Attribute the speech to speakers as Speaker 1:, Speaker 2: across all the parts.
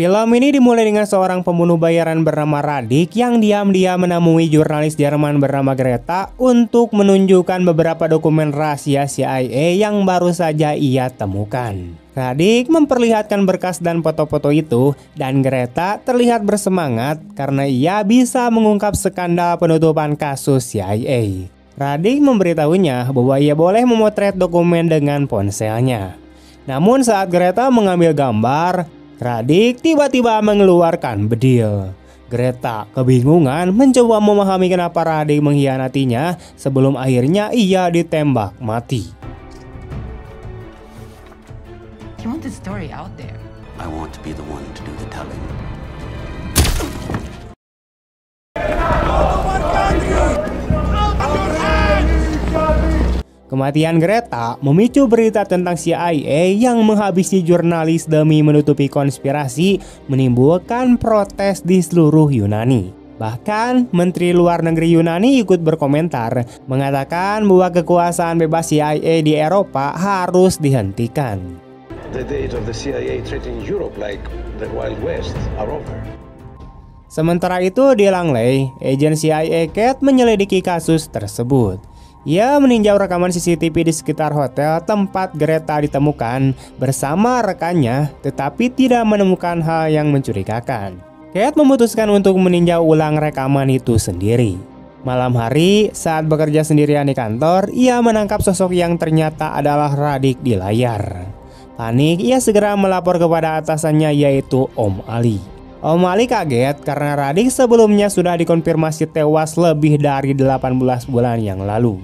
Speaker 1: Film ini dimulai dengan seorang pembunuh bayaran bernama Radek yang diam-diam menemui jurnalis Jerman bernama Greta untuk menunjukkan beberapa dokumen rahasia CIA yang baru saja ia temukan. Radek memperlihatkan berkas dan foto-foto itu, dan Greta terlihat bersemangat karena ia bisa mengungkap skandal penutupan kasus CIA. Radek memberitahunya bahwa ia boleh memotret dokumen dengan ponselnya. Namun saat Greta mengambil gambar, Radek tiba-tiba mengeluarkan bedil. Greta kebingungan mencoba memahami kenapa Radek mengkhianatinya sebelum akhirnya ia ditembak mati.
Speaker 2: You want the story out there?
Speaker 3: I want to be the one to do the telling.
Speaker 1: Kematian Greta memicu berita tentang CIA yang menghabisi jurnalis demi menutupi konspirasi, menimbulkan protes di seluruh Yunani. Bahkan Menteri Luar Negeri Yunani ikut berkomentar, mengatakan bahwa kekuasaan bebas CIA di Eropa harus dihentikan.
Speaker 4: The days of the CIA treating Europe like the Wild West are over.
Speaker 1: Sementara itu di Langley, agen CIA Kate menyelidiki kasus tersebut. Ia meninjau rekaman CCTV di sekitar hotel tempat Greta ditemukan bersama rekannya, tetapi tidak menemukan hal yang mencurigakan. Kate memutuskan untuk meninjau ulang rekaman itu sendiri. Malam hari, saat bekerja sendirian di kantor, ia menangkap sosok yang ternyata adalah Radek di layar. Panik, ia segera melapor kepada atasannya, yaitu Om Ali. Om Ali kaget karena Radek sebelumnya sudah dikonfirmasi tewas lebih dari 18 bulan yang lalu.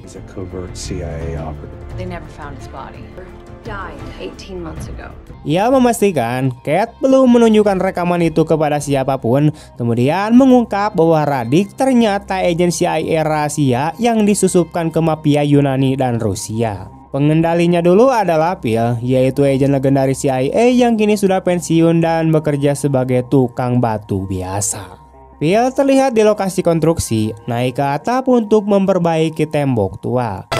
Speaker 1: Ia memastikan Kate belum menunjukkan rekaman itu kepada siapapun, kemudian mengungkap bahwa Radek ternyata agen CIA rahasia yang disusupkan ke mafia Yunani dan Rusia. Pengendalinya dulu adalah Phil, yaitu agen legendaris CIA yang kini sudah pensiun dan bekerja sebagai tukang batu biasa. Phil terlihat di lokasi konstruksi, naik ke atap untuk memperbaiki tembok tua.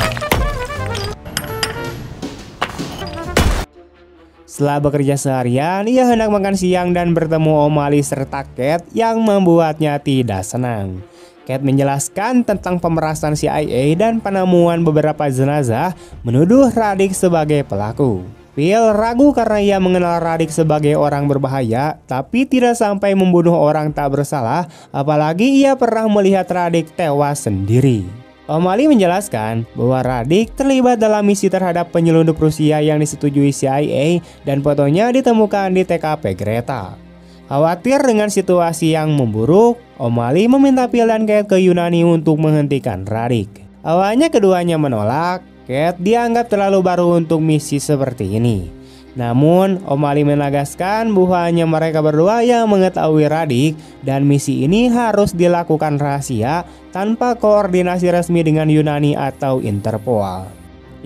Speaker 1: Setelah bekerja seharian, ia hendak makan siang dan bertemu Om Ali serta Kate yang membuatnya tidak senang. Kate menjelaskan tentang pemerasan CIA dan penemuan beberapa jenazah, menuduh Radek sebagai pelaku. Phil ragu karena ia mengenal Radek sebagai orang berbahaya, tapi tidak sampai membunuh orang tak bersalah, apalagi ia pernah melihat Radek tewas sendiri. Om Ali menjelaskan bahwa Radek terlibat dalam misi terhadap penyelundup Rusia yang disetujui CIA dan fotonya ditemukan di TKP Greta. Khawatir dengan situasi yang memburuk, Om Ali meminta Phil dan Kate ke Yunani untuk menghentikan Radek. Awalnya keduanya menolak, Kate dianggap terlalu baru untuk misi seperti ini. Namun, Om Ali menegaskan bahwa hanya mereka berdua yang mengetahui Radek dan misi ini harus dilakukan rahasia tanpa koordinasi resmi dengan Yunani atau Interpol.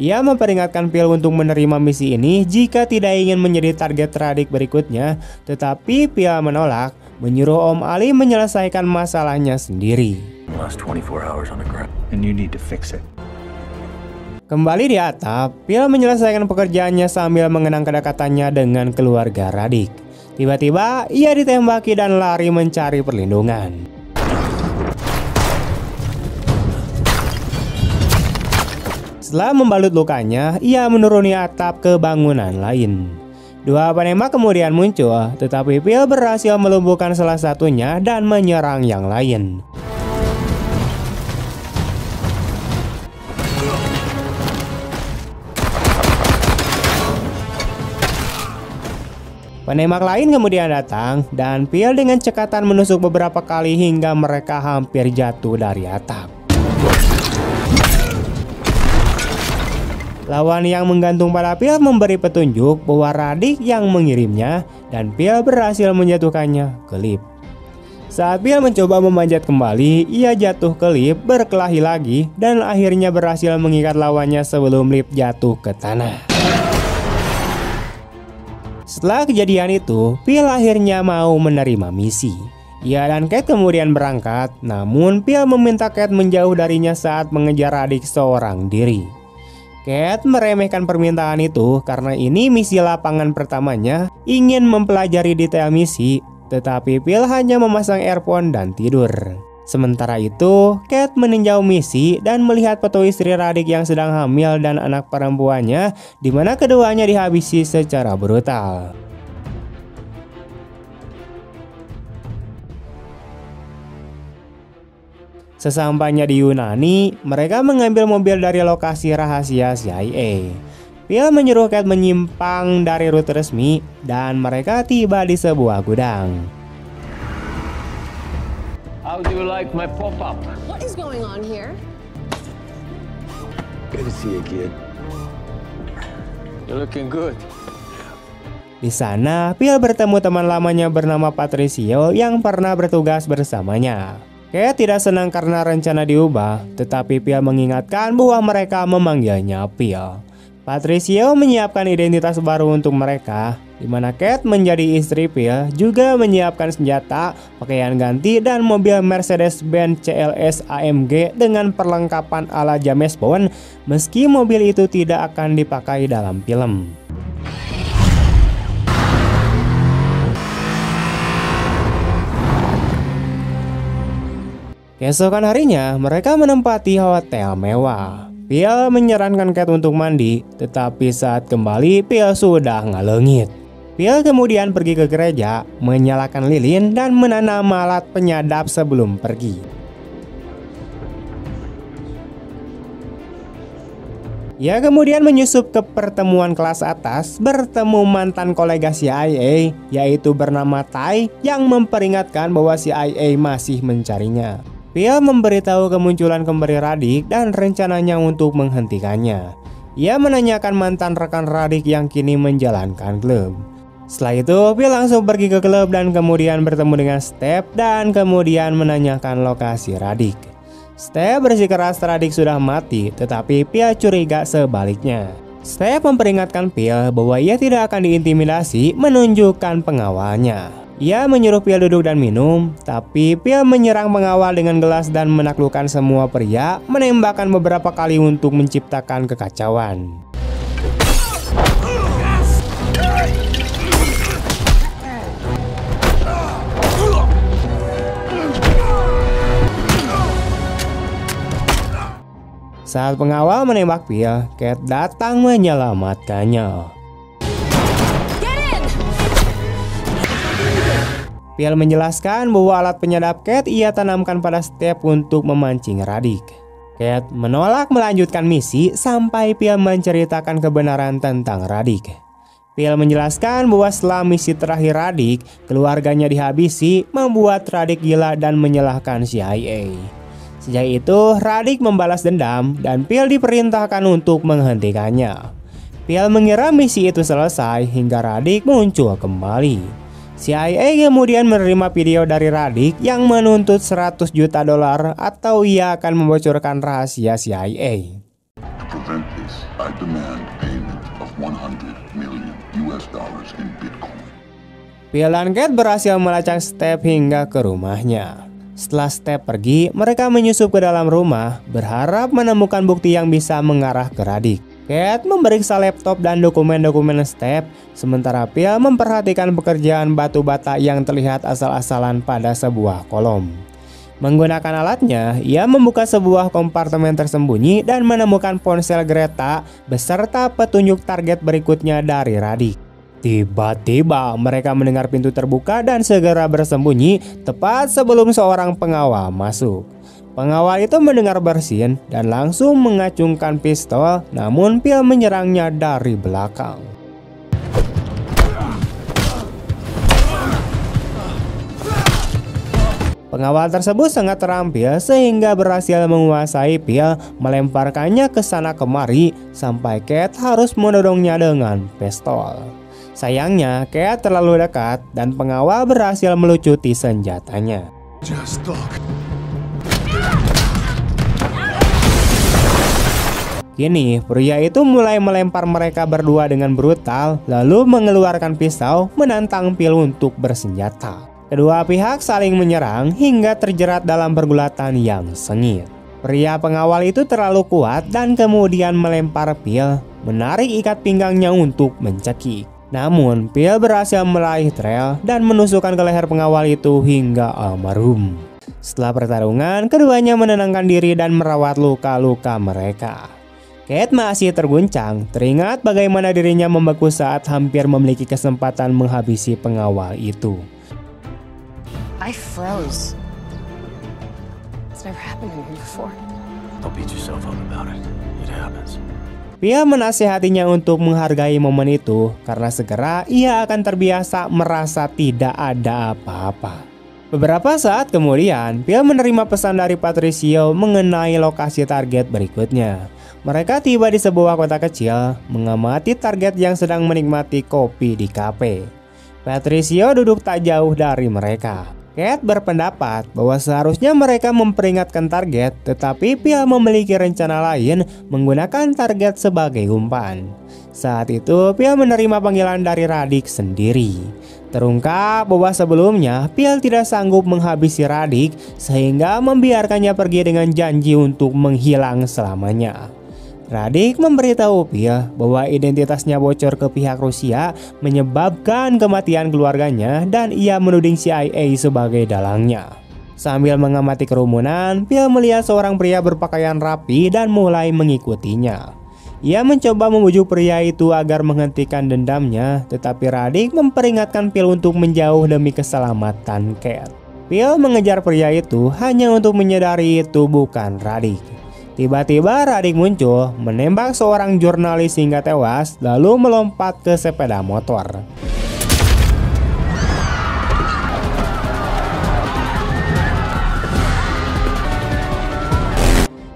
Speaker 1: Ia memperingatkan Phil untuk menerima misi ini jika tidak ingin menjadi target Radek berikutnya, tetapi Phil menolak, menyuruh Om Ali menyelesaikan masalahnya sendiri. Kembali di atap, Phil menyelesaikan pekerjaannya sambil mengenang kedekatannya dengan keluarga Radek. Tiba-tiba ia ditembaki dan lari mencari perlindungan. Setelah membalut lukanya, ia menuruni atap ke bangunan lain. Dua penembak kemudian muncul, tetapi Phil berhasil melumpuhkan salah satunya dan menyerang yang lain. Penembak lain kemudian datang, dan Phil dengan cekatan menusuk beberapa kali hingga mereka hampir jatuh dari atap. Lawan yang menggantung pada Phil memberi petunjuk bahwa Radek yang mengirimnya, dan Phil berhasil menjatuhkannya ke lift. Saat Phil mencoba memanjat kembali, ia jatuh ke lift, berkelahi lagi, dan akhirnya berhasil mengikat lawannya sebelum lift jatuh ke tanah. Setelah kejadian itu, Phil akhirnya mau menerima misi. Ia dan Kate kemudian berangkat, namun Phil meminta Kate menjauh darinya saat mengejar Radek seorang diri. Kate meremehkan permintaan itu karena ini misi lapangan pertamanya, ingin mempelajari detail misi, tetapi Phil hanya memasang earphone dan tidur. Sementara itu, Kate meninjau misi dan melihat foto istri Radhik yang sedang hamil dan anak perempuannya, di mana keduanya dihabisi secara brutal. Sesampainya di Yunani, mereka mengambil mobil dari lokasi rahasia CIA. Phil menyuruh Kate menyimpang dari rute resmi dan mereka tiba di sebuah gudang.
Speaker 4: How do you like my pop-up?
Speaker 5: What is going on here?
Speaker 4: Good to see you, kid. You're looking good.
Speaker 1: Di sana, Phil bertemu teman lamanya bernama Patricio yang pernah bertugas bersamanya. Kate tidak senang karena rencana diubah, tetapi Phil mengingatkan bahwa mereka memanggilnya Phil. Patricio menyiapkan identitas baru untuk mereka, di mana Kate menjadi istri Phil, juga menyiapkan senjata, pakaian ganti, dan mobil Mercedes-Benz CLS AMG dengan perlengkapan ala James Bond, meski mobil itu tidak akan dipakai dalam film. Keesokan harinya, mereka menempati hotel mewah. Phil menyarankan Kate untuk mandi, tetapi saat kembali, Phil sudah ngalengit. Phil kemudian pergi ke gereja, menyalakan lilin, dan menanam alat penyadap sebelum pergi. Ia kemudian menyusup ke pertemuan kelas atas, bertemu mantan kolega CIA, yaitu bernama Ty, yang memperingatkan bahwa CIA masih mencarinya. Phil memberitahu kemunculan kembali Radhik dan rencananya untuk menghentikannya. Ia menanyakan mantan rekan Radhik yang kini menjalankan klub. Setelah itu, Phil langsung pergi ke klub dan kemudian bertemu dengan Steph dan kemudian menanyakan lokasi Radhik. Steph bersikeras Radhik sudah mati, tetapi Phil curiga sebaliknya. Steph memperingatkan Phil bahwa ia tidak akan diintimidasi, menunjukkan pengawalnya. Ia menyuruh Phil duduk dan minum, tapi Phil menyerang pengawal dengan gelas dan menaklukkan semua pria, menembakkan beberapa kali untuk menciptakan kekacauan. Saat pengawal menembak Phil, Kate datang menyelamatkannya. Phil menjelaskan bahwa alat penyadap Kate ia tanamkan pada Steph untuk memancing Radhik. Kate menolak melanjutkan misi sampai Phil menceritakan kebenaran tentang Radhik. Phil menjelaskan bahwa setelah misi terakhir Radhik, keluarganya dihabisi, membuat Radhik gila dan menyalahkan CIA. Sejak itu, Radhik membalas dendam dan Phil diperintahkan untuk menghentikannya. Phil mengira misi itu selesai hingga Radhik muncul kembali. CIA kemudian menerima video dari Radhik yang menuntut $100 juta atau ia akan membocorkan rahasia CIA.
Speaker 6: To prevent this, I demand payment of $100 million in Bitcoin.
Speaker 1: Phil dan Kate berhasil melacak Steph hingga ke rumahnya. Setelah Steph pergi, mereka menyusup ke dalam rumah, berharap menemukan bukti yang bisa mengarah ke Radhik. Kate memeriksa laptop dan dokumen-dokumen Steph, sementara Phil memperhatikan pekerjaan batu bata yang terlihat asal-asalan pada sebuah kolom. Menggunakan alatnya, ia membuka sebuah kompartemen tersembunyi dan menemukan ponsel Greta beserta petunjuk target berikutnya dari Radhik. Tiba-tiba mereka mendengar pintu terbuka dan segera bersembunyi tepat sebelum seorang pengawal masuk. Pengawal itu mendengar bersin dan langsung mengacungkan pistol, namun Phil menyerangnya dari belakang. Pengawal tersebut sangat terampil sehingga berhasil menguasai Phil, melemparkannya ke sana kemari sampai Kate harus mendorongnya dengan pistol. Sayangnya, Kate terlalu dekat dan pengawal berhasil melucuti senjatanya.
Speaker 6: Just talk.
Speaker 1: Kini, pria itu mulai melempar mereka berdua dengan brutal, lalu mengeluarkan pisau menantang Phil untuk bersenjata. Kedua pihak saling menyerang hingga terjerat dalam pergulatan yang sengit. Pria pengawal itu terlalu kuat dan kemudian melempar Phil, menarik ikat pinggangnya untuk mencekik. Namun Phil berhasil meraih trail dan menusukkan ke leher pengawal itu hingga almarhum. Setelah pertarungan, keduanya menenangkan diri dan merawat luka-luka mereka. Kate masih terguncang, teringat bagaimana dirinya membeku saat hampir memiliki kesempatan menghabisi pengawal itu.
Speaker 5: I froze. It's never happened to me before.
Speaker 3: Don't beat yourself up about it. It happens.
Speaker 1: Phil menasihatinya untuk menghargai momen itu karena segera ia akan terbiasa merasa tidak ada apa-apa. Beberapa saat kemudian, Phil menerima pesan dari Patricio mengenai lokasi target berikutnya. Mereka tiba di sebuah kota kecil, mengamati target yang sedang menikmati kopi di kafe. Patricio duduk tak jauh dari mereka. Kate berpendapat bahwa seharusnya mereka memperingatkan target, tetapi Phil memiliki rencana lain menggunakan target sebagai umpan. Saat itu Phil menerima panggilan dari Radix sendiri. Terungkap bahwa sebelumnya Phil tidak sanggup menghabisi Radix sehingga membiarkannya pergi dengan janji untuk menghilang selamanya. Radix memberitahu Phil bahwa identitasnya bocor ke pihak Rusia menyebabkan kematian keluarganya dan ia menuding CIA sebagai dalangnya. Sambil mengamati kerumunan, Phil melihat seorang pria berpakaian rapi dan mulai mengikutinya. Ia mencoba membujuk pria itu agar menghentikan dendamnya, tetapi Radix memperingatkan Phil untuk menjauh demi keselamatan Kate. Phil mengejar pria itu hanya untuk menyadari itu bukan Radix. Tiba-tiba Radix muncul, menembak seorang jurnalis hingga tewas, lalu melompat ke sepeda motor.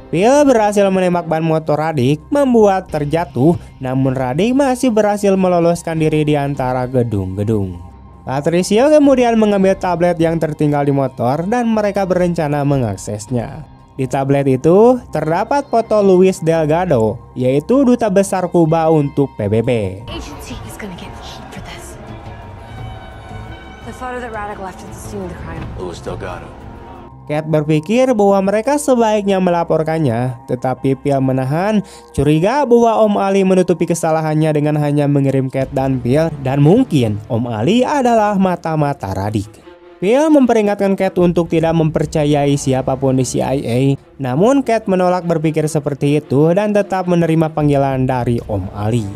Speaker 1: Phil berhasil menembak ban motor Radix, membuat terjatuh, namun Radix masih berhasil meloloskan diri di antara gedung-gedung. Patricio kemudian mengambil tablet yang tertinggal di motor dan mereka berencana mengaksesnya. Di tablet itu terdapat foto Luis Delgado, yaitu duta besar Kuba untuk PBB.
Speaker 5: Agency is gonna get heat for this. The photo that Radek left at the scene of the crime.
Speaker 3: Luis Delgado.
Speaker 1: Kate berpikir bahwa mereka sebaiknya melaporkannya, tetapi Phil menahan curiga bahwa Om Ali menutupi kesalahannya dengan hanya mengirim Kate dan Phil, dan mungkin Om Ali adalah mata-mata Radix. Phil memperingatkan Kate untuk tidak mempercayai siapapun di CIA, namun Kate menolak berpikir seperti itu dan tetap menerima panggilan dari Om Ali.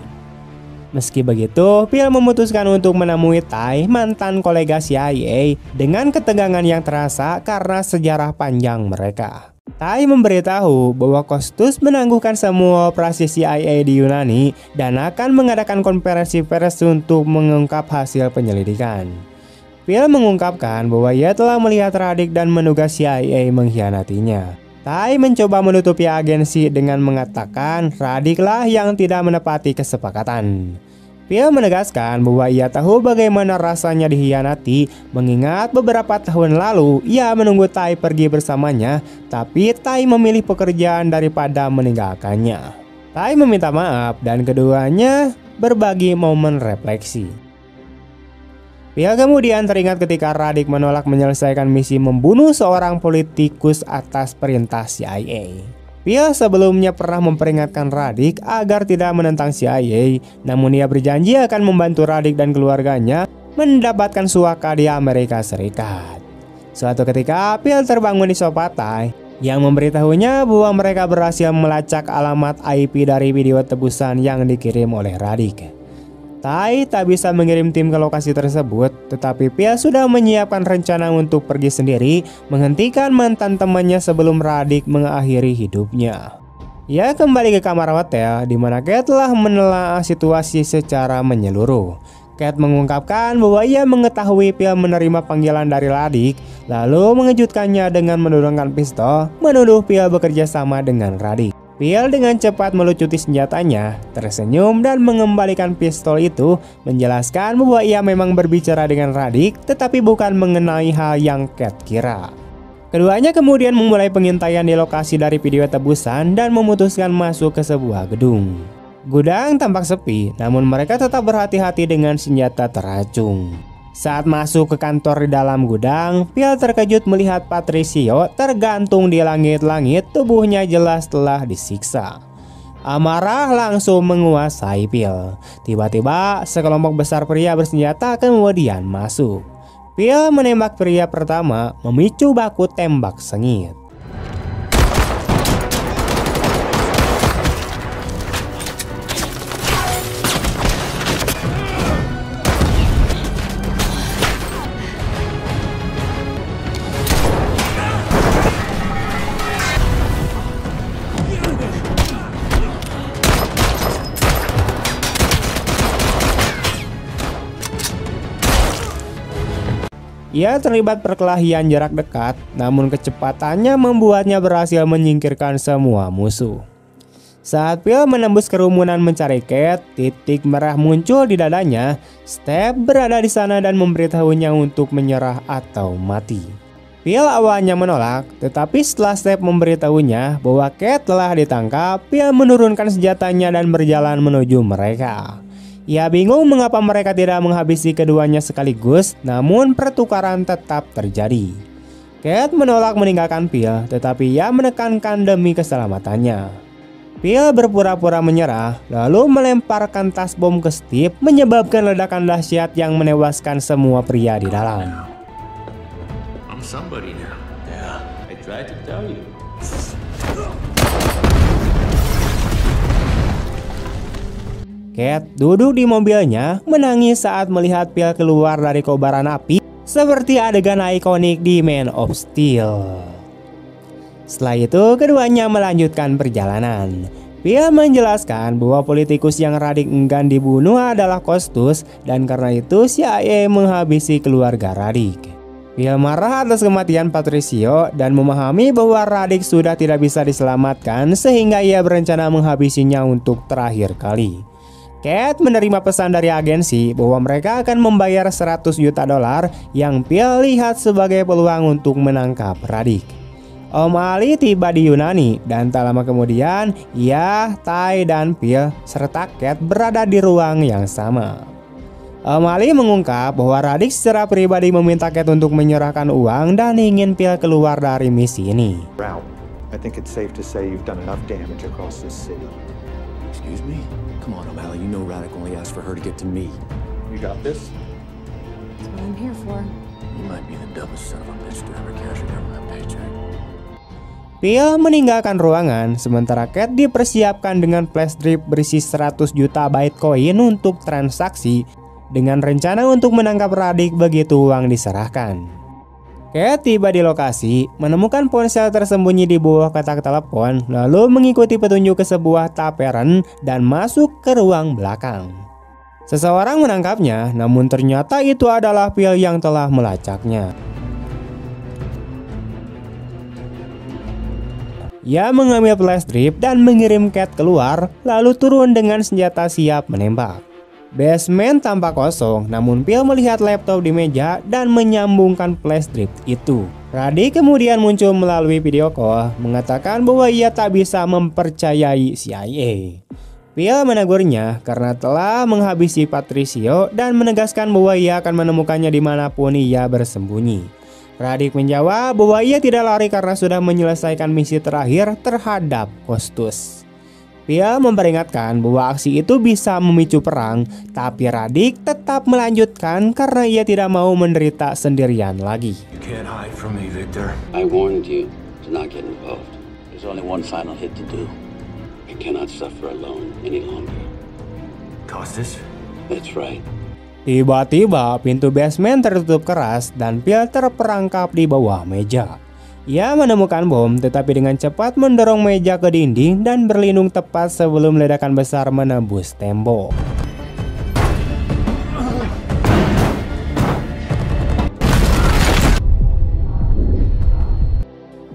Speaker 1: Meski begitu, Phil memutuskan untuk menemui Ty, mantan kolega CIA, dengan ketegangan yang terasa karena sejarah panjang mereka. Ty memberitahu bahwa Costus menangguhkan semua operasi CIA di Yunani dan akan mengadakan konferensi pers untuk mengungkap hasil penyelidikan. Phil mengungkapkan bahwa ia telah melihat Radix dan menugas CIA mengkhianatinya. Ty mencoba menutupi agensi dengan mengatakan Radix lah yang tidak menepati kesepakatan. Phil menegaskan bahwa ia tahu bagaimana rasanya dikhianati, mengingat beberapa tahun lalu ia menunggu Ty pergi bersamanya, tapi Ty memilih pekerjaan daripada meninggalkannya. Ty meminta maaf dan keduanya berbagi momen refleksi. Phil kemudian teringat ketika Radix menolak menyelesaikan misi membunuh seorang politikus atas perintah CIA. Phil sebelumnya pernah memperingatkan Radix agar tidak menentang CIA, namun ia berjanji akan membantu Radix dan keluarganya mendapatkan suaka di Amerika Serikat. Suatu ketika Phil terbangun di sofa Ty yang memberitahunya bahwa mereka berhasil melacak alamat IP dari video tebusan yang dikirim oleh Radix. Ty tak bisa mengirim tim ke lokasi tersebut, tetapi Phil sudah menyiapkan rencana untuk pergi sendiri menghentikan mantan temannya sebelum Radix mengakhiri hidupnya. Ia kembali ke kamar hotel di mana Kate telah menelaah situasi secara menyeluruh. Kate mengungkapkan bahwa ia mengetahui Phil menerima panggilan dari Radix, lalu mengejutkannya dengan menurunkan pistol, menuduh Phil bekerja sama dengan Radix. Phil dengan cepat melucuti senjatanya, tersenyum dan mengembalikan pistol itu, menjelaskan bahwa ia memang berbicara dengan Radix, tetapi bukan mengenai hal yang Kate kira. Keduanya kemudian memulai pengintaian di lokasi dari video tebusan dan memutuskan masuk ke sebuah gedung. Gudang tampak sepi, namun mereka tetap berhati-hati dengan senjata teracung. Saat masuk ke kantor di dalam gudang, Phil terkejut melihat Patricio tergantung di langit-langit, tubuhnya jelas telah disiksa. Amarah langsung menguasai Phil. Tiba-tiba sekelompok besar pria bersenjata kemudian masuk. Phil menembak pria pertama, memicu baku tembak sengit. Ia terlibat perkelahian jarak dekat, namun kecepatannya membuatnya berhasil menyingkirkan semua musuh. Saat Phil menembus kerumunan mencari Kate, titik merah muncul di dadanya. Step berada di sana dan memberitahunya untuk menyerah atau mati. Phil awalnya menolak, tetapi setelah Step memberitahunya bahwa Kate telah ditangkap, Phil menurunkan senjatanya dan berjalan menuju mereka. Ia bingung mengapa mereka tidak menghabisi keduanya sekaligus, namun pertukaran tetap terjadi. Kate menolak meninggalkan Phil, tetapi ia menekankan demi keselamatannya. Phil berpura-pura menyerah, lalu melemparkan tas bom ke Steve, menyebabkan ledakan dahsyat yang menewaskan semua pria di dalam.
Speaker 3: I'm somebody now. Yeah, I tried to tell you.
Speaker 1: Kate duduk di mobilnya, menangis saat melihat Phil keluar dari kobaran api, seperti adegan ikonik di Man of Steel. Setelah itu, keduanya melanjutkan perjalanan. Phil menjelaskan bahwa politikus yang Radic enggan dibunuh adalah Costus, dan karena itu CIA menghabisi keluarga Radic. Phil marah atas kematian Patricio dan memahami bahwa Radic sudah tidak bisa diselamatkan, sehingga ia berencana menghabisinya untuk terakhir kali. Kate menerima pesan dari agensi bahwa mereka akan membayar $100 juta yang Phil lihat sebagai peluang untuk menangkap Radic. Om Ali tiba di Yunani dan tak lama kemudian ia, Tai, dan Phil serta Kate berada di ruang yang sama. Om Ali mengungkap bahwa Radic secara pribadi meminta Kate untuk menyerahkan uang dan ingin Phil keluar dari misi ini.
Speaker 7: I think it's safe to say you've done enough damage across this city.
Speaker 3: Excuse me? Come on, O'Malley. You know Radic only asked for her to get to me.
Speaker 7: You got this?
Speaker 5: That's what I'm here for.
Speaker 3: You might be the dumbest son of a bitch to ever cash a government paycheck.
Speaker 1: Phil meninggalkan ruangan, sementara Kate dipersiapkan dengan flash drive berisi 100 juta Bitcoin untuk transaksi, dengan rencana untuk menangkap Radic begitu uang diserahkan. Kate tiba di lokasi, menemukan ponsel tersembunyi di bawah kotak telepon, lalu mengikuti petunjuk ke sebuah tavern dan masuk ke ruang belakang. Seseorang menangkapnya, namun ternyata itu adalah Phil yang telah melacaknya. Ia mengambil flash drive dan mengirim Kate keluar, lalu turun dengan senjata siap menembak. Basement tampak kosong, namun Phil melihat laptop di meja dan menyambungkan flash drive itu. Radic kemudian muncul melalui video call, mengatakan bahwa ia tak bisa mempercayai CIA. Phil menegurnya karena telah menghabisi Patricio dan menegaskan bahwa ia akan menemukannya dimanapun ia bersembunyi. Radic menjawab bahwa ia tidak lari karena sudah menyelesaikan misi terakhir terhadap Costus. Phil memperingatkan bahwa aksi itu bisa memicu perang, tapi Radic tetap melanjutkan karena ia tidak mau menderita sendirian lagi.
Speaker 3: You can't hide from me, Victor.
Speaker 8: I warned you to not get involved. There's only one final hit to do. I cannot suffer alone any longer.
Speaker 3: Costas?
Speaker 8: That's right.
Speaker 1: Tiba-tiba pintu basement tertutup keras dan Phil terperangkap di bawah meja. Ia menemukan bom, tetapi dengan cepat mendorong meja ke dinding dan berlindung tepat sebelum ledakan besar menembus tembok.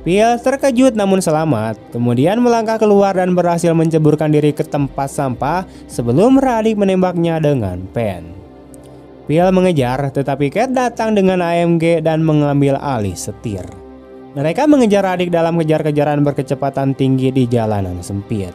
Speaker 1: Phil terkejut namun selamat, kemudian melangkah keluar dan berhasil menceburkan diri ke tempat sampah sebelum Radic menembaknya dengan pen. Phil mengejar, tetapi Kate datang dengan AMG dan mengambil alih setir. Mereka mengejar Radic dalam kejar-kejaran berkecepatan tinggi di jalanan sempit.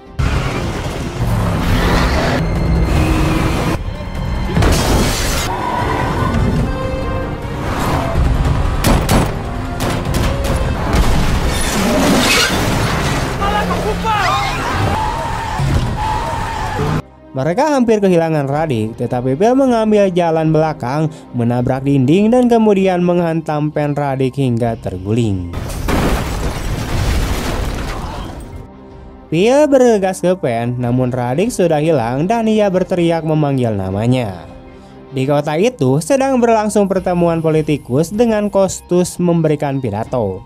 Speaker 1: Mereka hampir kehilangan Raditz, tetapi Phil mengambil jalan belakang, menabrak dinding dan kemudian menghantam pen Raditz hingga terguling. Phil bergegas ke pen, namun Raditz sudah hilang dan ia berteriak memanggil namanya. Di kota itu sedang berlangsung pertemuan politikus dengan Costus memberikan pidato.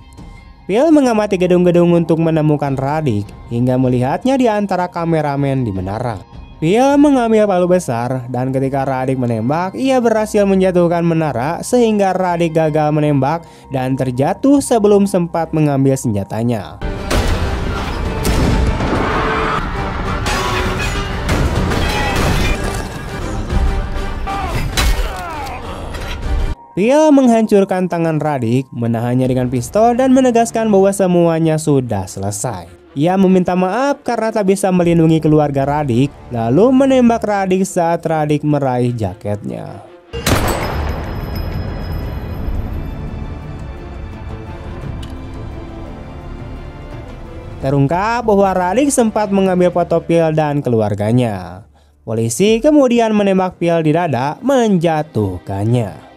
Speaker 1: Phil mengamati gedung-gedung untuk menemukan Raditz hingga melihatnya di antara kameramen di menara. Phil mengambil palu besar dan ketika Raditz menembak, ia berhasil menjatuhkan menara sehingga Raditz gagal menembak dan terjatuh sebelum sempat mengambil senjatanya. Phil menghancurkan tangan Raditz, menahannya dengan pistol dan menegaskan bahwa semuanya sudah selesai. Ia meminta maaf karena tak bisa melindungi keluarga Raditz, lalu menembak Raditz saat Raditz meraih jaketnya. Terungkap bahwa Raditz sempat mengambil foto Phil dan keluarganya. Polisi kemudian menembak Phil di dada, menjatuhkannya.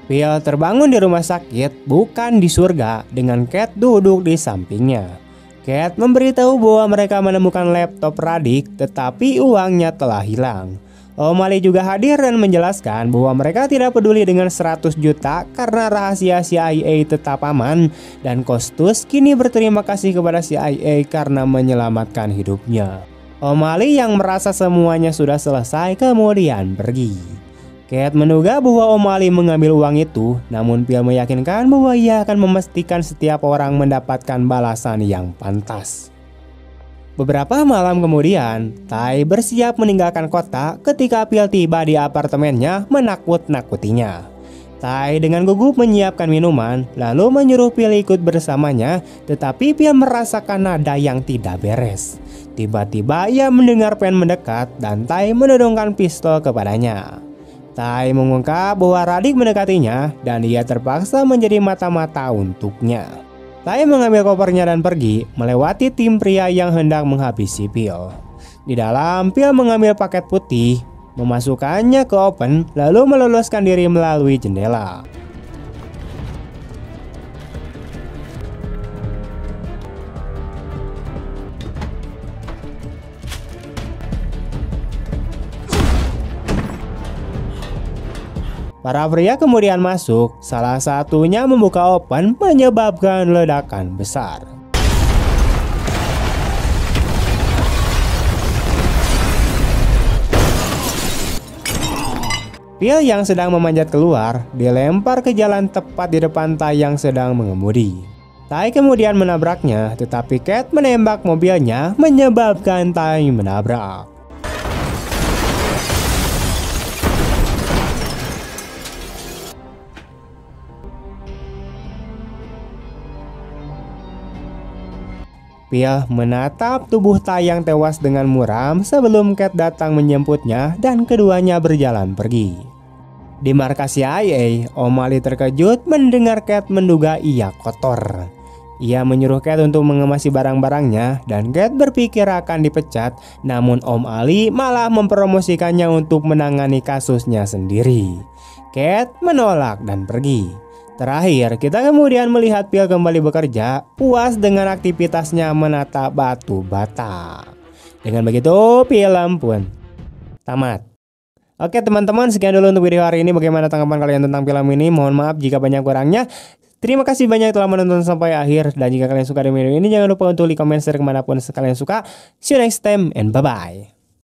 Speaker 1: Phil terbangun di rumah sakit, bukan di surga, dengan Kate duduk di sampingnya. Kate memberitahu bahwa mereka menemukan laptop Raditz, tetapi uangnya telah hilang. O'Malley juga hadir dan menjelaskan bahwa mereka tidak peduli dengan 100 juta karena rahasia CIA tetap aman, dan Costus kini berterima kasih kepada CIA karena menyelamatkan hidupnya. O'Malley yang merasa semuanya sudah selesai kemudian pergi. Kate menduga bahwa O'Malley mengambil uang itu, namun Phil meyakinkan bahwa ia akan memastikan setiap orang mendapatkan balasan yang pantas. Beberapa malam kemudian, Ty bersiap meninggalkan kota ketika Phil tiba di apartemennya menakut-nakutinya. Ty dengan gugup menyiapkan minuman, lalu menyuruh Phil ikut bersamanya, tetapi Phil merasakan nada yang tidak beres. Tiba-tiba ia mendengar pen mendekat dan Ty menodongkan pistol kepadanya. Ty mengungkap bahwa Raditz mendekatinya dan ia terpaksa menjadi mata-mata untuknya. Ty mengambil kopernya dan pergi melewati tim pria yang hendak menghabisi Phil. Di dalam, Phil mengambil paket putih, memasukkannya ke oven, lalu meloloskan diri melalui jendela. Para pria kemudian masuk, salah satunya membuka oven menyebabkan ledakan besar. Phil yang sedang memanjat keluar dilempar ke jalan tepat di depan Ty yang sedang mengemudi. Ty kemudian menabraknya, tetapi Kate menembak mobilnya menyebabkan Ty menabrak. Phil menatap tubuh Ty yang tewas dengan muram sebelum Kate datang menjemputnya dan keduanya berjalan pergi. Di markas CIA, O'Malley terkejut mendengar Kate menduga ia kotor. Ia menyuruh Kate untuk mengemasi barang-barangnya dan Kate berpikir akan dipecat, namun O'Malley malah mempromosikannya untuk menangani kasusnya sendiri. Kate menolak dan pergi. Terakhir, kita kemudian melihat Phil kembali bekerja, puas dengan aktivitasnya menata batu bata. Dengan begitu, film pun tamat. Oke teman-teman, sekian dulu untuk video hari ini. Bagaimana tanggapan kalian tentang film ini? Mohon maaf jika banyak kurangnya. Terima kasih banyak telah menonton sampai akhir. Dan jika kalian suka dengan video ini, jangan lupa untuk like, comment, share kemanapun kalian suka. See you next time and bye-bye.